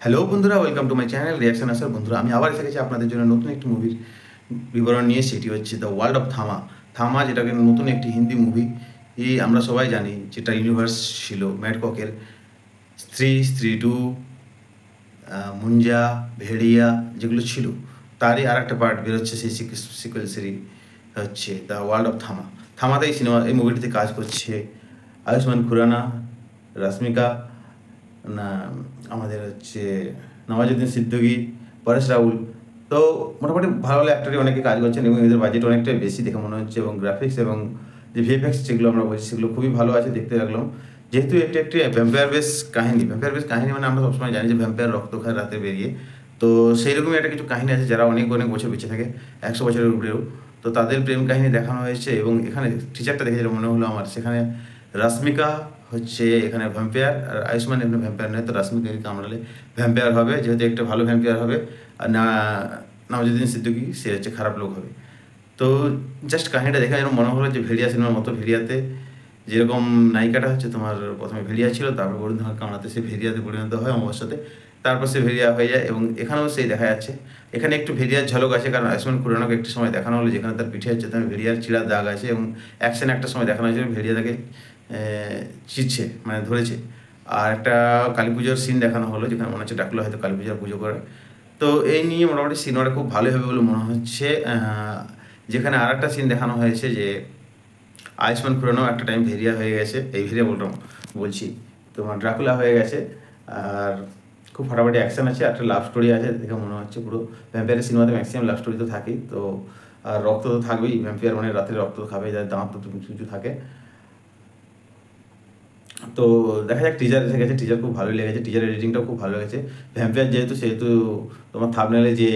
Hello বন্ধুরা, welcome to my channel reaction আসার। বন্ধুরা, আমি আবার এসে গেছি আপনাদের জন্য নতুন একটি মুভির বিবরণ নিয়ে। সেটি হচ্ছে দ্য ওয়ার্ল্ড অফ থামা। থামা, যেটাকে নতুন একটি হিন্দি মুভি আমরা সবাই জানি, যেটা ইউনিভার্স ছিল ম্যাডককের। স্ত্রী টু, মুঞ্জা, ভেড়িয়া যেগুলো ছিল, তারই আর একটা পার্ট বেরোচ্ছে, সেই সিকুয়েল সিরিজ হচ্ছে দ্য ওয়ার্ল্ড অফ থামা। থামাতে এই মুভিটিতে কাজ করছে আয়ুষ্মান খুরানা, রশ্মিকা, না আমাদের হচ্ছে নওয়াজুদ্দিন সিদ্দিকী, পরেশ রাউল। তো মোটামুটি ভালো ভালো অ্যাক্টরই অনেকে কাজ করছেন এবং এদের বাজেট অনেকটাই বেশি দেখে মনে হচ্ছে, এবং গ্রাফিক্স এবং যে ভিএফএক্স যেগুলো আমরা বলছি সেগুলো খুবই ভালো আছে, দেখতে লাগলাম। যেহেতু এটি একটি ভ্যাম্পায়ার বেস কাহিনী, মানে আমরা সবসময় জানি যে ভ্যাম্পায়ার রক্ত খায় রাতে বেরিয়ে, তো সেই রকমই একটা কিছু কাহিনী আছে। যারা অনেক অনেক বছর বেঁচে থাকে, 100 বছরের উপরেও, তো তাদের প্রেম কাহিনী দেখানো হয়েছে। এবং এখানে টিচারটা দেখে যেটা মনে হলো আমার, সেখানে রাশ্মিকা হচ্ছে এখানে ভ্যাম্পায়ার, আর আয়ুষ্মান এখানে ভ্যাম্পায়ার নয়, তো রাশ্মিকাকে কামড়ালে ভ্যাম্পায়ার হবে, যেহেতু একটা ভালো ভ্যাম্পায়ার হবে। আর নওয়াজুদ্দিন সিদ্দিকী সে হচ্ছে খারাপ লোক হবে। তো জাস্ট কাহিনীটা দেখে যেন মনে হলো যে ভেড়িয়া সিনেমার মতো। ভেড়িয়াতে যেরকম নায়িকাটা হচ্ছে তোমার প্রথমে ভেড়িয়া ছিল, তারপর বরুণ ধাওয়ান কামড়াতে সে ভেড়িয়াতে পরিণত হয় অমাবস্যাতে, তারপর সে ভেড়িয়া হয়ে যায়। এবং এখানেও সেই দেখা যাচ্ছে, এখানে একটু ভেড়িয়ার ঝলক আছে, কারণ আয়ুষ্মান খুরানাকে একটি সময় দেখানো হলো যেখানে তার পিঠে হচ্ছে তার ভেড়িয়ার চিড়ার দাগ আছে, এবং অ্যাকশন একটা সময় দেখানো হয়েছিল ভেড়িয়া তাকে চিরছে, মানে ধরেছে। আর একটা কালী পুজোর সিন দেখানো হলো, যেখানে মনে হচ্ছে ডাকলো হয়তো কালী পূজার পুজো করে। তো এই নিয়ে মোটামুটি সিনেমাটা খুব ভালোই হবে বলে মনে হচ্ছে। যেখানে আর একটা সিন দেখানো হয়েছে যে আয়ুষ্মান খুরানাও একটা টাইম ভেরিয়া হয়ে গেছে, এই ভেরিয়া বলছি তোমার ড্রাকুলা হয়ে গেছে। আর খুব ফাটাফাটি অ্যাকশন আছে, একটা লাভ স্টোরি আছে দেখে মনে হচ্ছে। পুরো ভ্যাম্পায়ারের সিনেমাতে ম্যাক্সিমাম লাভ স্টোরি তো থাকেই, তো আর রক্ত তো থাকবেই, ভ্যাম্পায়ার মানে রাত্রে রক্ত খাবে, যার দাঁত তো কিছু কিছু থাকে। তো দেখা যাক, টিজার এসে গেছে, টিজার খুব ভালোই লেগেছে, টিজার এডিটিংটাও খুব ভালো লেগেছে। ভ্যাম্পায়ার যেহেতু, সেহেতু তোমার থাম্বনেলে যে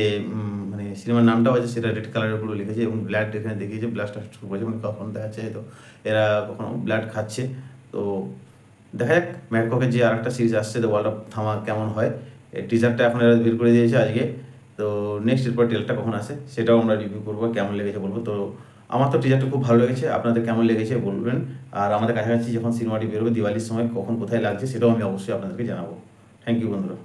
মানে সিনেমার নামটাও আছে সেটা রেড কালারের উপরে লিখেছে, এবং ব্লাড এখানে দেখিয়েছে, ব্লাডটা শুরু করেছে, মানে কখন দেখাচ্ছে হয়তো এরা কখনো ব্লাড খাচ্ছে। তো দেখা যাক ম্যাডককের যে আর একটা সিরিজ আসছে দ্য ওয়ার্ল্ড অফ থামা কেমন হয়। এই টিজারটা এখন এরা বের করে দিয়েছে আজকে। তো নেক্সট এরপর টেলটা কখন আসে সেটাও আমরা রিভিউ করবো, কেমন লেগেছে বলবো। তো আমার তো টিজারটা খুব ভালো লেগেছে, আপনাদের কেমন লেগেছে বলবেন। আর আমাদের কাছাকাছি যখন সিনেমাটি বেরোবে দিওয়ালির সময় কখন কোথায় লাগছে সেটাও আমি অবশ্যই আপনাদেরকে জানাবো। থ্যাংক ইউ বন্ধুরা।